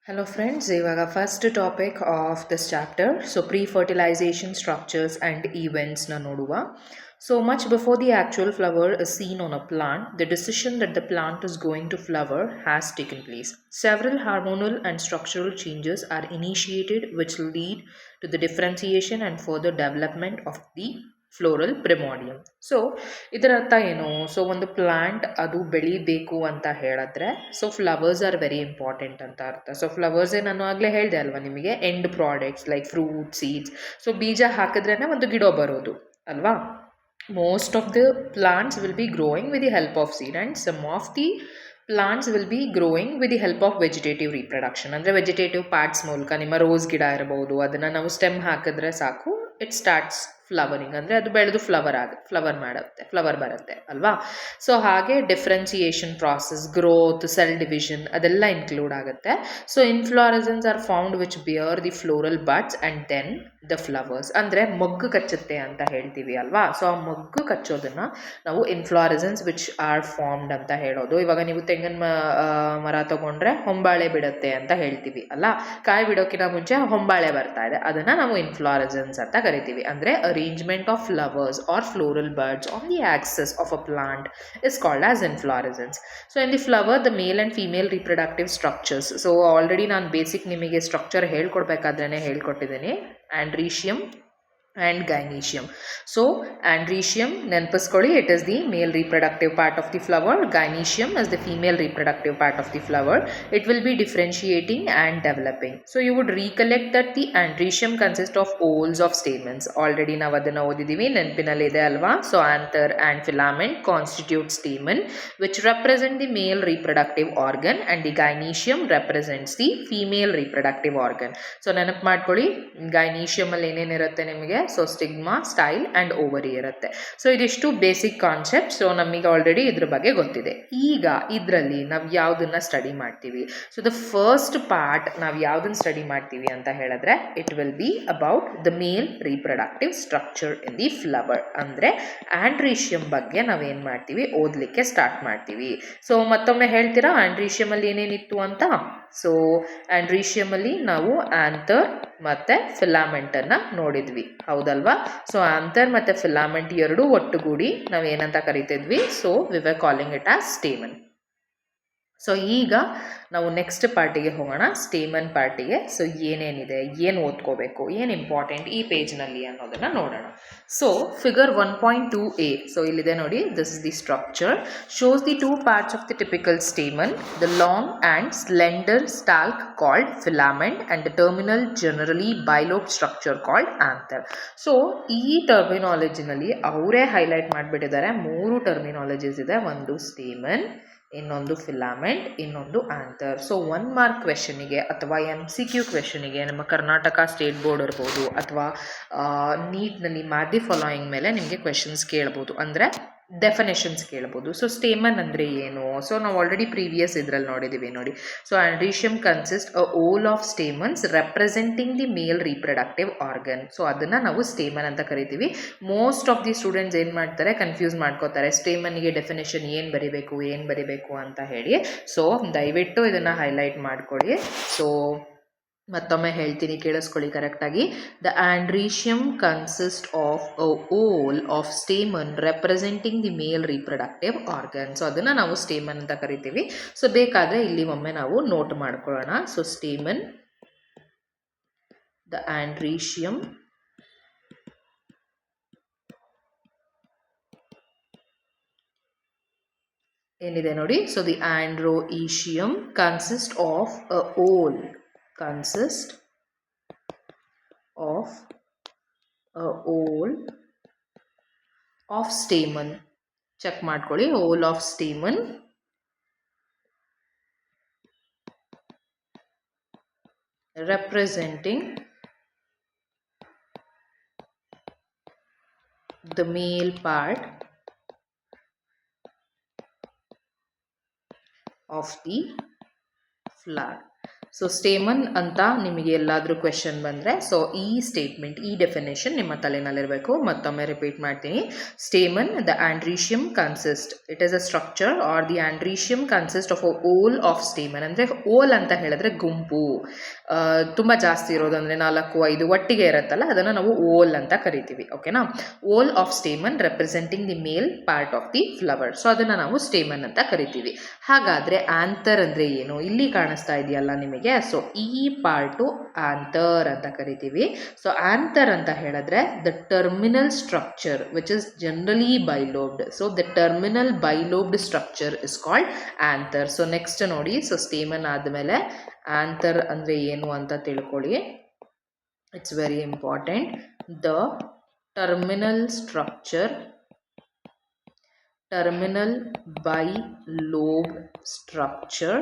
Hello friends, ಇವಾಗ first topic of this chapter so pre fertilisation structures and ಈವೆಂಟ್ಸ್ನ ನೋಡುವ. So much before the actual flower is seen on a plant, the decision that the plant is going to flower has taken place. Several hormonal and structural changes are initiated which lead to the differentiation and further development of the floral primordium. So ಇದರ ಅರ್ಥ ಏನು? So ಒಂದು plant ಅದು ಬೆಳಿಬೇಕು ಅಂತ ಹೇಳಿದ್ರೆ so flowers are very important ಅಂತ ಅರ್ಥ. ಸೊ ಫ್ಲವರ್ಸೇ ನಾನು ಆಗಲೇ ಹೇಳಿದೆ ಅಲ್ವಾ ನಿಮಗೆ, end products like fruit, seeds. So ಬೀಜ ಹಾಕಿದ್ರೇ ಒಂದು ಗಿಡ ಬರೋದು ಅಲ್ವಾ. most of the plants will be growing with the help of seed, and some of the plants will be growing with the help of vegetative reproduction. ಅಂದರೆ vegetative parts ಮೂಲಕ ನಿಮ್ಮ rose ಗಿಡ ಇರಬಹುದು, ಅದನ್ನು ನಾವು ಸ್ಟೆಮ್ ಹಾಕಿದ್ರೆ ಸಾಕು, ಇಟ್ ಸ್ಟಾರ್ಟ್ಸ್ ಫ್ಲವರಿಂಗ್. ಅಂದರೆ ಅದು ಬೆಳೆದು ಫ್ಲವರ್ ಬರುತ್ತೆ ಅಲ್ವಾ. ಸೊ ಹಾಗೆ differentiation process, growth, cell division ಅದೆಲ್ಲ ಇನ್ಕ್ಲೂಡ್ ಆಗುತ್ತೆ. So inflorescence are found which bear the floral buds and then the flowers. ಅಂದರೆ ಮೊಗ್ಗು ಕಚ್ಚುತ್ತೆ ಅಂತ ಹೇಳ್ತೀವಿ ಅಲ್ವಾ. ಸೊ ಆ ಮೊಗ್ಗು ಕಚ್ಚೋದನ್ನು ನಾವು ಇನ್ಫ್ಲಾರೆಸೆನ್ಸ್ ವಿಚ್ ಆರ್ ಫಾರ್ಮ್ಡ್ ಅಂತ ಹೇಳೋದು. ಇವಾಗ ನೀವು ತೆಂಗಿನ ಮರ ತಗೊಂಡ್ರೆ ಹೊಂಬಾಳೆ ಬಿಡುತ್ತೆ ಅಂತ ಹೇಳ್ತೀವಿ ಅಲ್ಲ, ಕಾಯಿ ಬಿಡೋಕ್ಕಿಂತ ಮುಂಚೆ ಹೊಂಬಾಳೆ ಬರ್ತಾ ಇದೆ, ಅದನ್ನು ನಾವು ಇನ್ಫ್ಲಾರೆಸೆನ್ಸ್ ಅಂತ ಕರಿತೀವಿ. ಅಂದರೆ arrangement of flowers or floral buds on the axis of a plant is called as inflorescence. So in the flower the male and female reproductive structures. So already ನಾನು ಬೇಸಿಕ್ ನಿಮಗೆ ಸ್ಟ್ರಕ್ಚರ್ ಹೇಳ್ಕೊಡ್ಬೇಕಾದ್ರೇ ಹೇಳ್ಕೊಟ್ಟಿದ್ದೀನಿ, androecium and gynecium. So andrecium ನೆನಪಿಸ್ಕೊಳ್ಳಿ, it is the male reproductive part of the flower. Gynecium is the female reproductive part of the flower. It will be differentiating and developing. So you would recollect that the andrecium consists of whorls of stamens. Already ನಾವು ಅದನ್ನು ಓದಿದ್ದೀವಿ, ನೆನಪಿನಲ್ಲಿದೆ ಅಲ್ವಾ. So anther and filament constitute stamen which represent the male reproductive organ, and the gynecium represents the female reproductive organ. So ನೆನಪು ಮಾಡ್ಕೊಳ್ಳಿ, gynoecium ಅಲ್ಲಿ ಏನೇನಿರುತ್ತೆ ನಿಮಗೆ, so stigma, style and ovary ಇರುತ್ತೆ. So ಇದಿಷ್ಟು basic concept. So ನಮಗೆ already ಇದ್ರ ಬಗ್ಗೆ ಗೊತ್ತಿದೆ. ಈಗ ಇದರಲ್ಲಿ ನಾವು ಯಾವುದನ್ನು ಸ್ಟಡಿ ಮಾಡ್ತೀವಿ? ಸೊ ದ ಫಸ್ಟ್ ಪಾರ್ಟ್ ನಾವು ಯಾವುದನ್ನು ಸ್ಟಡಿ ಮಾಡ್ತೀವಿ ಅಂತ ಹೇಳಿದ್ರೆ, it will be about the male reproductive structure in the flower. ಅಂದರೆ ಆಂಡ್ರೀಷಿಯಮ್ ಬಗ್ಗೆ ನಾವೇನು ಮಾಡ್ತೀವಿ, ಓದಲಿಕ್ಕೆ ಸ್ಟಾರ್ಟ್ ಮಾಡ್ತೀವಿ. ಸೊ ಮತ್ತೊಮ್ಮೆ ಹೇಳ್ತೀರಾ ಆಂಡ್ರೀಷಿಯಮಲ್ಲಿ ಏನೇನಿತ್ತು ಅಂತ? ಸೊ ಆಂಡ್ರೀಷಿಯಮಲ್ಲಿ ನಾವು ಆಂಥರ್ ಮತ್ತು ಫಿಲಾಮೆಂಟನ್ನು ನೋಡಿದ್ವಿ ಹೌದಲ್ವಾ. ಸೊ ಆಂಥರ್ ಮತ್ತು ಫಿಲಾಮೆಂಟ್ ಎರಡೂ ಒಟ್ಟುಗೂಡಿ ನಾವು ಏನಂತ ಕರಿತಿದ್ವಿ? So we were calling it as stamen. So ಈಗ ನಾವು ನೆಕ್ಸ್ಟ್ ಪಾರ್ಟಿಗೆ ಹೋಗೋಣ, ಸ್ಟೇಮನ್ ಪಾರ್ಟಿಗೆ. ಸೊ ಏನೇನಿದೆ, ಏನು ಓದ್ಕೋಬೇಕು, ಏನು ಇಂಪಾರ್ಟೆಂಟ್ ಈ ಪೇಜ್ನಲ್ಲಿ ಅನ್ನೋದನ್ನು ನೋಡೋಣ. So figure 1.2a. ಸೊ ಇಲ್ಲಿದೆ ನೋಡಿ, this is the structure, shows the two parts of the typical stamen, the long and slender stalk called filament and the terminal generally bilobe structure called anther. So ಈ ಟರ್ಮಿನಾಲಜಿನಲ್ಲಿ ಅವರೇ highlight ಮಾಡಿಬಿಟ್ಟಿದ್ದಾರೆ. 3 terminologies ಇದೆ, ಒಂದು stamen, ಇನ್ನೊಂದು filament, ಇನ್ನೊಂದು anther. So 1 mark ಕ್ವೆಶನಿಗೆ ಅಥವಾ MCQ ಕ್ವೆಶನಿಗೆ ನಮ್ಮ ಕರ್ನಾಟಕ ಸ್ಟೇಟ್ ಬೋರ್ಡ್ ಇರ್ಬೋದು ಅಥವಾ ನೀಟ್ನಲ್ಲಿ ಮ್ಯಾಥ್ ಫಾಲೋಯಿಂಗ್ ಮೇಲೆ ನಿಮಗೆ ಕ್ವೆಶನ್ಸ್ ಕೇಳ್ಬೋದು, ಅಂದರೆ ಡೆಫಿನೇಷನ್ಸ್ ಕೇಳ್ಬೋದು. ಸೊ ಸ್ಟೇಮನ್ ಅಂದರೆ ಏನು? ಸೊ ನಾವು ಆಲ್ರೆಡಿ ಪ್ರೀವಿಯಸ್ ಇದರಲ್ಲಿ ನೋಡಿದ್ದೀವಿ ನೋಡಿ. So androecium consist a whole of stamens representing the male reproductive organ. So ಅದನ್ನು ನಾವು ಸ್ಟೇಮನ್ ಅಂತ ಕರಿತೀವಿ. ಮೋಸ್ಟ್ ಆಫ್ ದಿ ಸ್ಟೂಡೆಂಟ್ಸ್ ಏನು ಮಾಡ್ತಾರೆ, ಕನ್ಫ್ಯೂಸ್ ಮಾಡ್ಕೋತಾರೆ, ಸ್ಟೇಮನ್ಗೆ ಡೆಫಿನೇಷನ್ ಏನು ಬರಿಬೇಕು ಅಂತ ಹೇಳಿ. ಸೊ ದಯವಿಟ್ಟು ಇದನ್ನು ಹೈಲೈಟ್ ಮಾಡ್ಕೊಳ್ಳಿ. ಸೊ ಮತ್ತೊಮ್ಮೆ ಹೇಳ್ತೀನಿ, ಕೇಳಿಸ್ಕೊಳ್ಳಿ ಕರೆಕ್ಟಾಗಿ. The androecium consist of a whole of stamen representing the male reproductive organ. So ಅದನ್ನು ನಾವು ಸ್ಟೇಮನ್ ಅಂತ ಕರಿತೀವಿ. ಸೊ ಬೇಕಾದರೆ ಇಲ್ಲಿ ಒಮ್ಮೆ ನಾವು ನೋಟ್ ಮಾಡ್ಕೊಳ್ಳೋಣ. ಸೊ ಸ್ಟೇಮನ್, ದ ಆಂಡ್ರೀಷಿಯಮ್ ಏನಿದೆ ನೋಡಿ. So the androecium consist of a whole, consist of a whole of stamen. Check ಮಾಡ್ಕೊಳ್ಳಿ, whole of stamen representing the male part of the flower. So stamen ಅಂತ ನಿಮಗೆ ಎಲ್ಲಾದರೂ question ಬಂದರೆ so ಈ statement, ಈ definition ನಿಮ್ಮ ತಲೆನಲ್ಲಿರಬೇಕು. ಮತ್ತೊಮ್ಮೆ ರಿಪೀಟ್ ಮಾಡ್ತೀನಿ. Stamen, the androecium consist, it is a structure or the androecium consist of a whole of stamen. ಅಂದರೆ ಓಲ್ ಅಂತ ಹೇಳಿದ್ರೆ ಗುಂಪು, ತುಂಬ ಜಾಸ್ತಿ ಇರೋದು ಅಂದರೆ 4-5 ಒಟ್ಟಿಗೆ ಇರುತ್ತಲ್ಲ, ಅದನ್ನು ನಾವು ಓಲ್ ಅಂತ ಕರಿತೀವಿ. ಓಕೆನಾ? Whole of stamen representing the male part of the flower. So ಅದನ್ನು ನಾವು ಸ್ಟೇಮನ್ ಅಂತ ಕರಿತೀವಿ. ಹಾಗಾದರೆ ಆಂಥರ್ ಅಂದರೆ ಏನು? ಇಲ್ಲಿ ಕಾಣಿಸ್ತಾ ಇದೆಯಲ್ಲ ನಿಮಗೆ. ಸೊ ಈ ಪಾರ್ಟು ಆಂಥರ್ ಅಂತ ಕರಿತೀವಿ. ಸೊ ಆಂಥರ್ ಅಂತ ಹೇಳಿದ್ರೆ the terminal structure which is generally bilobed. So the terminal bilobed structure is called anther. So next ನೋಡಿ, ಸೊ ಸ್ಟೇಮನ್ ಆದಮೇಲೆ ಆಂಥರ್ ಅಂದರೆ ಏನು ಅಂತ ತಿಳ್ಕೊಳ್ಳಿ. It's very important. The terminal structure, terminal bilobe structure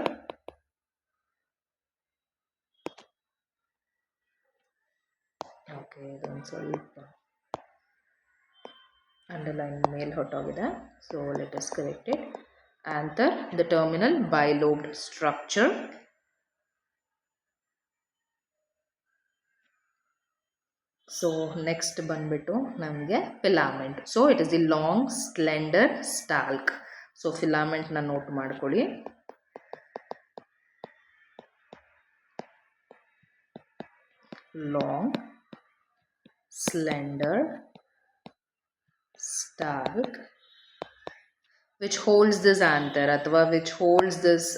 okay ಇದೊಂದು ಸ್ವಲ್ಪ ಅಂಡರ್ಲೈನ್ ಮೇಲೆ ಹೊಟ್ಟೋಗಿದೆ. So let us correct it. Anther, the terminal bilobed structure. So next ಬಂದ್ಬಿಟ್ಟು ನಮಗೆ filament. So it is the long slender stalk. So ಫಿಲಾಮೆಂಟ್ನ note ಮಾಡ್ಕೊಳ್ಳಿ. Long slender stalk which holds this anther ಅಥವಾ which holds this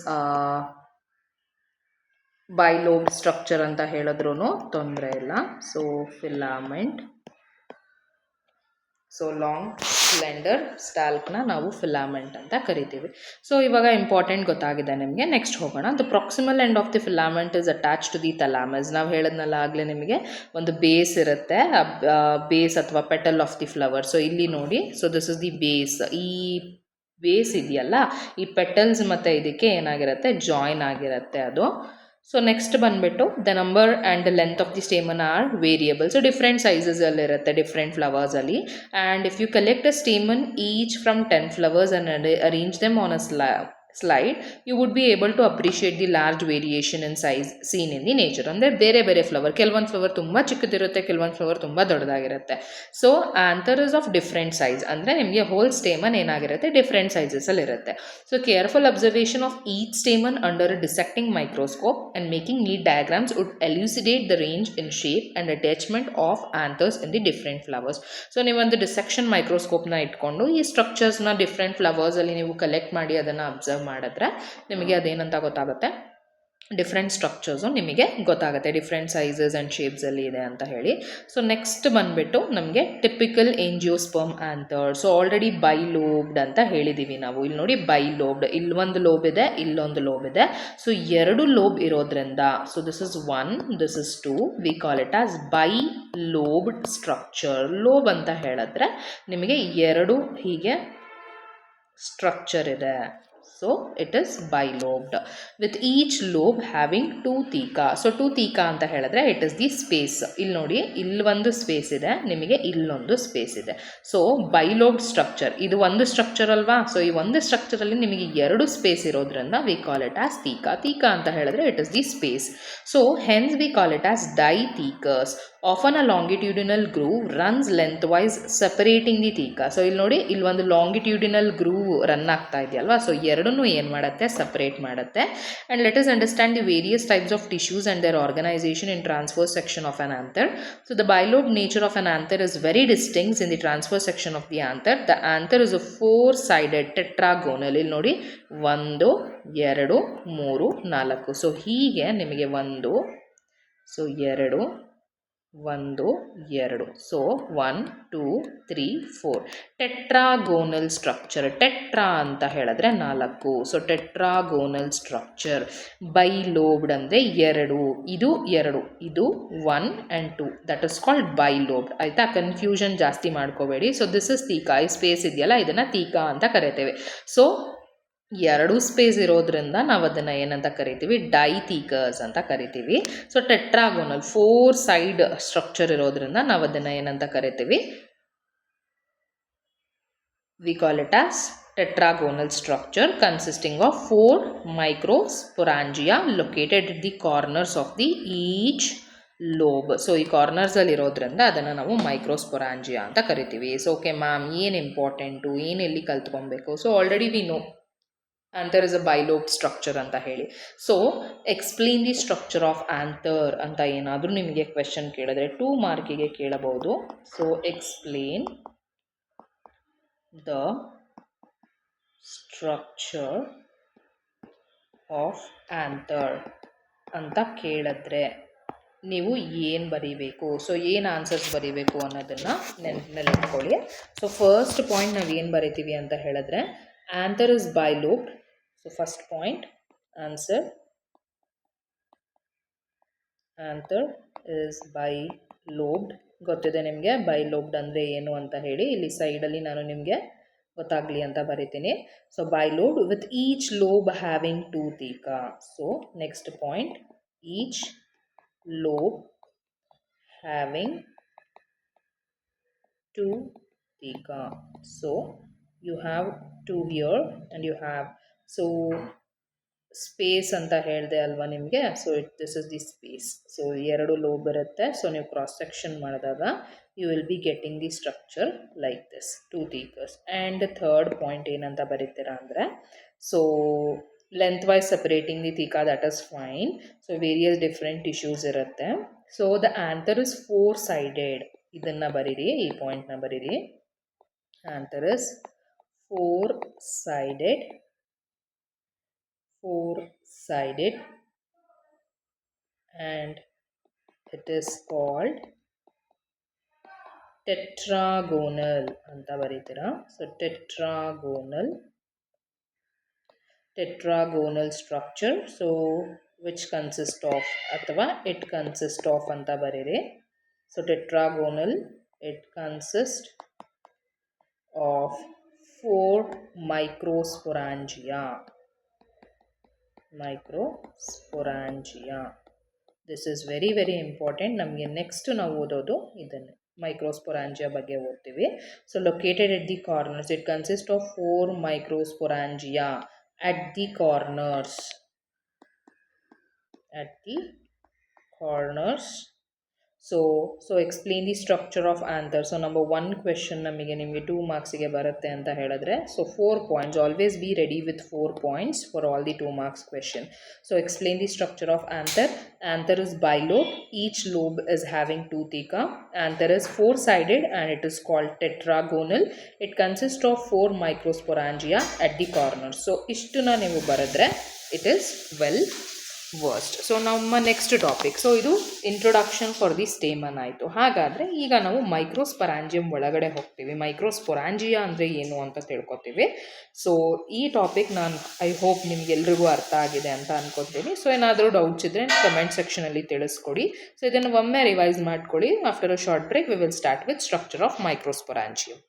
bilobed structure ಅಂತ ಹೇಳಿದ್ರೂ ತೊಂದರೆ ಇಲ್ಲ. So filament, so long slender ಸ್ಟಾಲ್ಕ್ನ ನಾವು ಫಿಲಾಮೆಂಟ್ ಅಂತ ಕರಿತೀವಿ. ಸೊ ಇವಾಗ ಇಂಪಾರ್ಟೆಂಟ್ ಗೊತ್ತಾಗಿದೆ ನಿಮಗೆ. ನೆಕ್ಸ್ಟ್ ಹೋಗೋಣ. The proximal end of the filament is attach to the thalamus. ನಾವು ಹೇಳೋದ್ನಲ್ಲ ಆಗಲೇ ನಿಮಗೆ, ಒಂದು ಬೇಸ್ ಇರುತ್ತೆ, ಬೇಸ್ ಅಥವಾ petal of the flower. So ಇಲ್ಲಿ ನೋಡಿ, so this is the base. ಈ ಬೇಸ್ ಇದೆಯಲ್ಲ, ಈ ಪೆಟಲ್ಸ್ ಮತ್ತು ಇದಕ್ಕೆ ಏನಾಗಿರುತ್ತೆ, ಜಾಯಿನ್ ಆಗಿರುತ್ತೆ ಅದು. ಸೊ ನೆಕ್ಸ್ಟ್ ಬಂದುಬಿಟ್ಟು the number and the length of the stamen are variable. So different ಸೈಜಸಲ್ಲಿ ಇರುತ್ತೆ ಡಿಫ್ರೆಂಟ್ ಫ್ಲವರ್ಸಲ್ಲಿ. And if you collect a stamen each from 10 flowers and arrange them on a slide, you would be able to appreciate the large variation in size seen in the nature. ಅಂದರೆ ಬೇರೆ ಬೇರೆ flower, ಕೆಲವೊಂದು flower ತುಂಬ ಚಿಕ್ಕದಿರುತ್ತೆ, ಕೆಲವೊಂದು flower ತುಂಬ ದೊಡ್ಡದಾಗಿರುತ್ತೆ. So anther is of different size. ಅಂದರೆ ನಿಮಗೆ ಹೋಲ್ ಸ್ಟೇಮನ್ ಏನಾಗಿರುತ್ತೆ, ಡಿಫ್ರೆಂಟ್ ಸೈಜಸಲ್ಲಿ ಇರುತ್ತೆ. So careful observation of each stamen under a dissecting microscope and making neat diagrams would elucidate the range in shape and attachment of anthers in the different flowers. So ನೀವೊಂದು dissection ಮೈಕ್ರೋಸ್ಕೋಪ್ನ ಇಟ್ಕೊಂಡು ಈ ಸ್ಟ್ರಕ್ಚರ್ಸ್ನ different ಫ್ಲವರ್ಸಲ್ಲಿ ನೀವು collect ಮಾಡಿ ಅದನ್ನು observe ಮಾಡಿದ್ರೆ ನಿಮಗೆ ಅದೇನಂತ ಗೊತ್ತಾಗುತ್ತೆ, ಡಿಫ್ರೆಂಟ್ ಸ್ಟ್ರಕ್ಚರ್ಸು ನಿಮಗೆ ಗೊತ್ತಾಗುತ್ತೆ, ಡಿಫ್ರೆಂಟ್ ಸೈಜಸ್ ಆ್ಯಂಡ್ ಶೇಪ್ಸಲ್ಲಿ ಇದೆ ಅಂತ ಹೇಳಿ. ಸೊ ನೆಕ್ಸ್ಟ್ ಬಂದುಬಿಟ್ಟು ನಮಗೆ ಟಿಪಿಕಲ್ ಏಂಜಿಯೋಸ್ಪರ್ಮ್ ಆಂಥರ್. ಸೊ ಆಲ್ರೆಡಿ ಬೈಲೋಬ್ಡ್ ಅಂತ ಹೇಳಿದ್ದೀವಿ ನಾವು. ಇಲ್ಲಿ ನೋಡಿ ಬೈಲೋಬ್ಡ್, ಇಲ್ಲೊಂದು ಲೋಬ್ ಇದೆ, ಇಲ್ಲೊಂದು ಲೋಬ್ ಇದೆ. ಸೊ 2 ಲೋಬ್ ಇರೋದ್ರಿಂದ, so this is 1, this is 2, we call it as bilobed structure. Lobe ಅಂತ ಹೇಳಿದ್ರೆ ನಿಮಗೆ 2 ಹೀಗೆ ಸ್ಟ್ರಕ್ಚರ್ ಇದೆ. So it is bilobed with each lobe having 2 theca. So 2 theca ಅಂತ ಹೇಳಿದ್ರೆ it is the space. ಇಲ್ಲಿ ನೋಡಿ, ಇಲ್ಲಿ ಒಂದು ಸ್ಪೇಸ್ ಇದೆ, ನಿಮಗೆ ಇಲ್ಲೊಂದು ಸ್ಪೇಸ್ ಇದೆ. ಸೊ ಬೈಲೋಬ್ಡ್ ಸ್ಟ್ರಕ್ಚರ್, ಇದು ಒಂದು ಸ್ಟ್ರಕ್ಚರ್ ಅಲ್ವಾ. ಸೊ ಈ ಒಂದು ಸ್ಟ್ರಕ್ಚರಲ್ಲಿ ನಿಮಗೆ 2 ಸ್ಪೇಸ್ ಇರೋದ್ರಿಂದ we call it as theca. Theca ಅಂತ ಹೇಳಿದ್ರೆ it is the space. So hence we call it as dithecous. Often a longitudinal groove runs lengthwise separating the theca. ಸೊ ಇಲ್ಲಿ ನೋಡಿ, ಇಲ್ಲಿ ಒಂದು ಲಾಂಗಿಟ್ಯೂಡಿನಲ್ ಗ್ರೂವ್ ರನ್ ಆಗ್ತಾ ಇದೆಯಲ್ವಾ. ಸೊ ಎರಡನ್ನೂ ಏನು ಮಾಡುತ್ತೆ, ಸಪ್ರೇಟ್ ಮಾಡುತ್ತೆ. And let us understand the various types of tissues and their organisation in transfer section of an anther. So the bilobed nature of an anther is very distincts in the transfer section of the anther. The anther is a 4-sided tetragonal. ಇಲ್ಲಿ ನೋಡಿ, 1 2 3 4. So ಹೀಗೆ ನಿಮಗೆ 1, so 2 1 2. So 1 2 3 4 tetragonal structure. Tetra ಅಂತ ಹೇಳಿದ್ರೆ 4. So tetragonal structure. ಬೈಲೋಬ್ಡ್ ಅಂದರೆ 2, ಇದು 2, ಇದು 1 and 2, that is called bilobed. ಆಯಿತಾ, ಕನ್ಫ್ಯೂಷನ್ ಜಾಸ್ತಿ ಮಾಡ್ಕೋಬೇಡಿ. So this is theca. ಈ ಸ್ಪೇಸ್ ಇದೆಯಲ್ಲ, ಇದನ್ನು ಥೀಕಾ ಅಂತ ಕರಿತೇವೆ. ಸೊ 2 ಸ್ಪೇಸ್ ಇರೋದ್ರಿಂದ ನಾವು ಅದನ್ನು ಏನಂತ ಕರಿತೀವಿ, ಡೈಥೀಕಸ್ ಅಂತ ಕರಿತೀವಿ. ಸೊ ಟೆಟ್ರಾಗೋನಲ್ 4 ಸೈಡ್ ಸ್ಟ್ರಕ್ಚರ್ ಇರೋದ್ರಿಂದ ನಾವು ಅದನ್ನು ಏನಂತ ಕರಿತೀವಿ, V call it as tetragonal structure consisting of 4 microsporangia located at the corners of the each lobe. So ಈ ಕಾರ್ನರ್ಸಲ್ಲಿ ಇರೋದ್ರಿಂದ ಅದನ್ನು ನಾವು ಮೈಕ್ರೋಸ್ಪೊರಾಂಜಿಯಾ ಅಂತ ಕರಿತೀವಿ. ಸೊ ಓಕೆ ಮ್ಯಾಮ್, ಏನು ಇಂಪಾರ್ಟೆಂಟು, ಏನು ಎಲ್ಲಿ ಕಲ್ತ್ಕೊಬೇಕು? So already we know anther is a bilobed structure ಅಂತ ಹೇಳಿ. So explain the structure of anther ಅಂತ ಏನಾದರೂ ನಿಮಗೆ ಕ್ವೆಶನ್ ಕೇಳಿದ್ರೆ 2 ಮಾರ್ಕಿಗೆ ಕೇಳಬಹುದು. So explain the structure of anther ಅಂತ ಕೇಳಿದ್ರೆ ನೀವು ಏನು ಬರೀಬೇಕು, ಸೊ ಏನು ಆನ್ಸರ್ಸ್ ಬರೀಬೇಕು ಅನ್ನೋದನ್ನು ನೆನಪಿಟ್ಕೊಳ್ಳಿ. ಸೊ ಫಸ್ಟ್ ಪಾಯಿಂಟ್ ನಾವು ಏನು ಬರಿತೀವಿ ಅಂತ ಹೇಳಿದ್ರೆ anther is bilobed. So first point answer anther is bilobed. ಗೊತ್ತಿದೆ ನಿಮಗೆ ಬೈಲೋಬ್ಡ್ ಅಂದರೆ ಏನು ಅಂತ ಹೇಳಿ. ಇಲ್ಲಿ ಸೈಡಲ್ಲಿ ನಾನು ನಿಮಗೆ ಗೊತ್ತಾಗಲಿ ಅಂತ ಬರಿತೀನಿ. So bilobed with each lobe having 2 theca. So next point each lobe having 2 theca. So you have 2 here and you have, so space ಅಂತ ಹೇಳಿದೆ ಅಲ್ವಾ ನಿಮಗೆ. So this is the space. So 2 lobe ಇರುತ್ತೆ. ಸೊ ನೀವು ಕ್ರಾಸ್ ಸೆಕ್ಷನ್ ಮಾಡಿದಾಗ you will be getting the structure like this 2 thekas. And third point ಏನಂತ ಬರೀತೀರಾ ಅಂದರೆ, so lengthwise separating the theca, that is fine. So various different tissues irutte. So the anther is 4-sided. Idanna bariri, ee point na bariri. Anther is 4-sided and it is called tetragonal anta baritira. So tetragonal structure, so which consists of athava it consists of anta barire. So tetragonal, it consists of 4 microsporangia. This is very very important. ನಮಗೆ next ನಾವು ಓದೋದು ಇದನ್ನು ಮೈಕ್ರೋಸ್ಪೊರಾಂಜಿಯಾ ಬಗ್ಗೆ ಓದ್ತೀವಿ. So located at the corners, it consist of 4 microsporangia at the corners. So explain the structure of anther. So number 1 question ನಮಗೆ ನಿಮಗೆ 2 ಮಾರ್ಕ್ಸಿಗೆ ಬರುತ್ತೆ ಅಂತ ಹೇಳಿದ್ರೆ, so 4 points, always be ready with 4 points for all the 2 marks question. So explain the structure of anther. Anther is bilobed, each lobe is having 2 theca. Anther is 4-sided and it is called tetragonal. It consists of 4 microsporangia at the corners. So ishtuna ನೀವು ಬರೆದ್ರೆ it is well versed. So ನಮ್ಮ next topic, so ಇದು introduction for the stamen ಆಯಿತು. ಹಾಗಾದರೆ ಈಗ ನಾವು ಮೈಕ್ರೋಸ್ಪೊರಾಂಜಿಯಂ ಒಳಗಡೆ ಹೋಗ್ತೀವಿ. ಮೈಕ್ರೋಸ್ಪೊರಾಂಜಿಯಾ ಅಂದರೆ ಏನು ಅಂತ ತಿಳ್ಕೊತೀವಿ. ಸೊ ಈ ಟಾಪಿಕ್ ಐ ಹೋಪ್ ನಿಮ್ಗೆಲ್ರಿಗೂ ಅರ್ಥ ಆಗಿದೆ ಅಂತ ಅನ್ಕೋತೀನಿ. ಸೊ ಏನಾದರೂ ಡೌಟ್ಸ್ ಇದ್ದರೆ ಕಮೆಂಟ್ ಸೆಕ್ಷನಲ್ಲಿ ತಿಳಿಸ್ಕೊಡಿ. ಸೊ ಇದನ್ನು ಒಮ್ಮೆ ರಿವೈಸ್ ಮಾಡ್ಕೊಳ್ಳಿ. After a short break we will start with structure of ಮೈಕ್ರೋಸ್ಪೊರಾಂಜಿಯಂ.